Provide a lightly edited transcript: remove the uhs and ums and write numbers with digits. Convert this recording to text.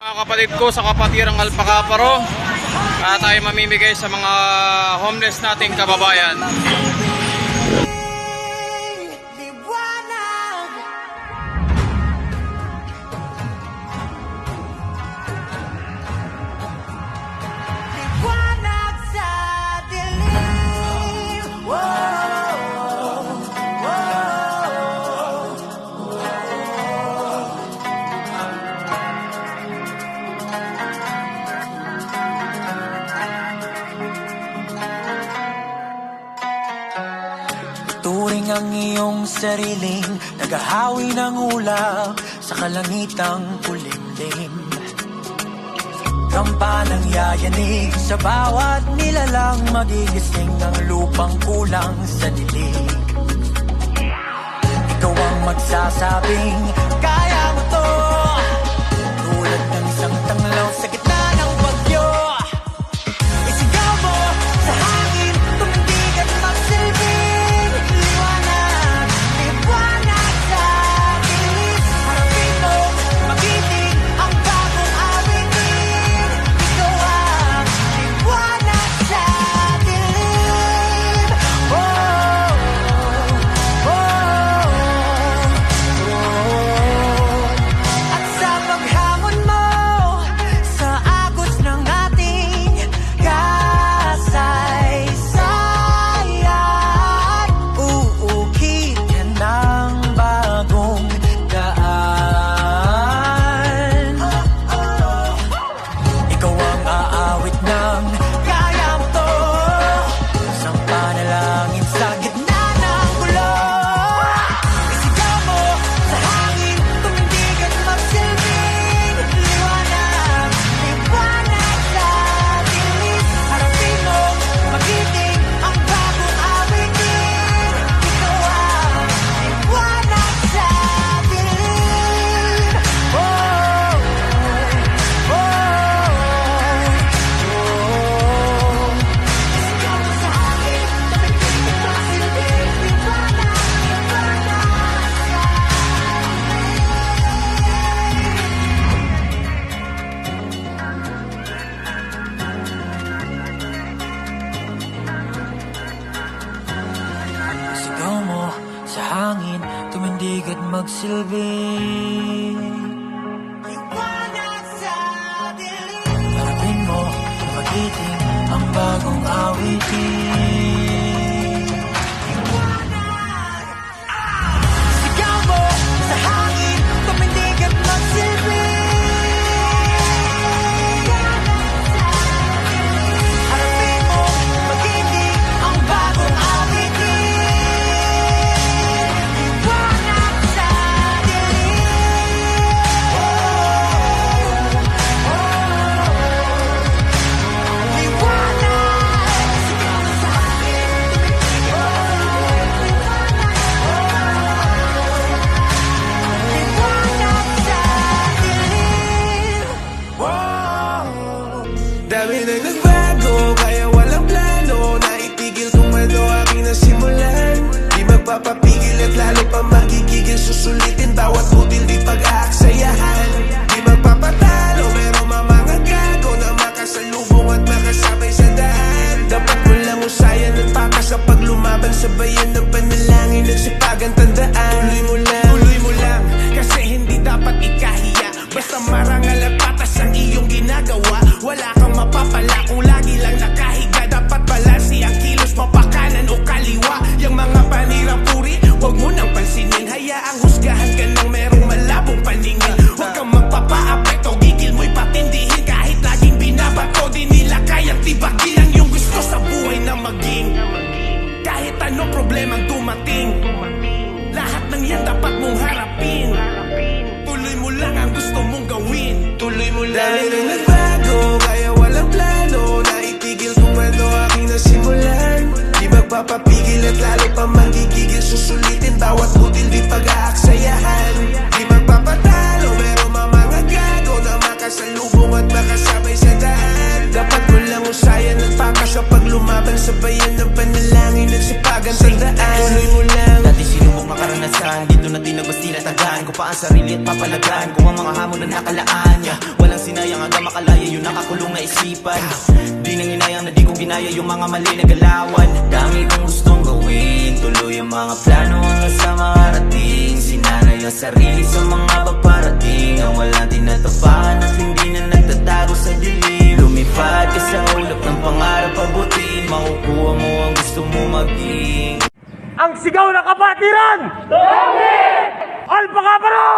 Mga kapatid ko sa Kapatirang Alpacaparo, tayo mamimigay sa mga homeless nating kababayan. Turing ang iyong sariling naghahawi ng ulap sa kalangitang kulimlim. Kampanang yayanig sa bawat nilalang, magigising ang lupang kulang sa dilig. Ikaw ang magsasabing kaya mo to, tulad ng isang tanglaw sa gitna ng bagyo. Isigaw mo sa hangin, tumindig at magsilbing liwanag, liwanag sa dilim. Harapin mo, magiting ang bagong awitin. Ikaw ang liwanag sa dilim. Oh, oh, oh. At sa paghamon mo sa agos ng ating kasaysayan, uukit ka ng bagong daan. Ikaw ang aawit ng kaya mo to, isang panalangin sa gitna ng gulo. Isigaw mo sa hangin, tumindig at magsilbing liwanag, liwanag sa dilim. Harapin mo, magiting ang bagong awitin. Ikaw ang liwanag sa dilim. Oh, oh, oh. Isigaw mo sa hangin, tumindig at magsilbing liwanag, liwanag sa Sigaw mo sa hangin, tumindig at magsilbing liwanag sa dilim. Harapin mo, magiting ang bagong awitin. Liwanag. Sigaw mo sa hangin, tumindig at magsilbing liwanag sa dilim. Harapin mo, magiting ang bagong awitin. Liwanag sa dilim. Oh, oh, liwanag. Sigaw mo sa hangin, tumindig at liwanag sa dilim. Dami na nagbago, kaya walang plano na itigil kung ano aking nasimulan. Di magpapapigil at lalo pa magigigil, susulitin bawat butil di pag-aaksayahan. Di magpapatalo, pero mga gago na makasalubong at makasabay sa daan. Dapat mo lang usayan at pakas sa paglumaban, sabayan ng panalangin at sipagan, tandaan. Tuloy mo lang, kasi hindi dapat ikahiya. Basta marangal at patas ang iyong ginagawa. Wala kang mapapala kung lagi lang nakahiga. Dapat balansi ang kilos, mapakanan o kaliwa. Yang mga panirang puri, huwag mo nang pansinin. Hayaang husgahan ka ng merong malabong paningin. Huwag kang magpapaapekto, gigil mo'y patindihin. Kahit laging binabato, di nila kayang tibakin ang iyong gusto sa buhay na maging. Kahit anong problemang dumating, lahat ng yan dapat mong harapin. Tuloy mo lang ang gusto mong gawin. Tuloy mo lang. Dami na nagbago, kaya walang plano na itigil kung ano aking nasimulan. Di magpapapigil at lalo pa magigigil, susulitin bawat butil di pag-aaksayahan. Di magpapatalo, pero mga gago na makasalubong at makasabay sa daan. Dapat mo lang usayan at pakas sa paglumaban, sabayan ng panalangin at sipagan, tandaan. Tuloy mo lang. Dati sinubok makaranasan, dito na tinagos tinatagaan ko pa ang sarili at papalagaan ko ang mga hamon na nakalaan niya. Walang sinaya nakakulong na isipan. Di nang inayang na di ko ginaya yung mga mali na galawan. Dami kong gustong gawin, tuloy ang mga plano hanggang sa makarating. Sinanay ang sarili sa mga paparating, ang walang tinatapakan at hindi na nagtatago sa dilim. Lumipad ka sa ulap ng pangarap, abutin, makukuha mo ang gusto mo maging. Ang sigaw ng kapatiran! Alpha Kaparo!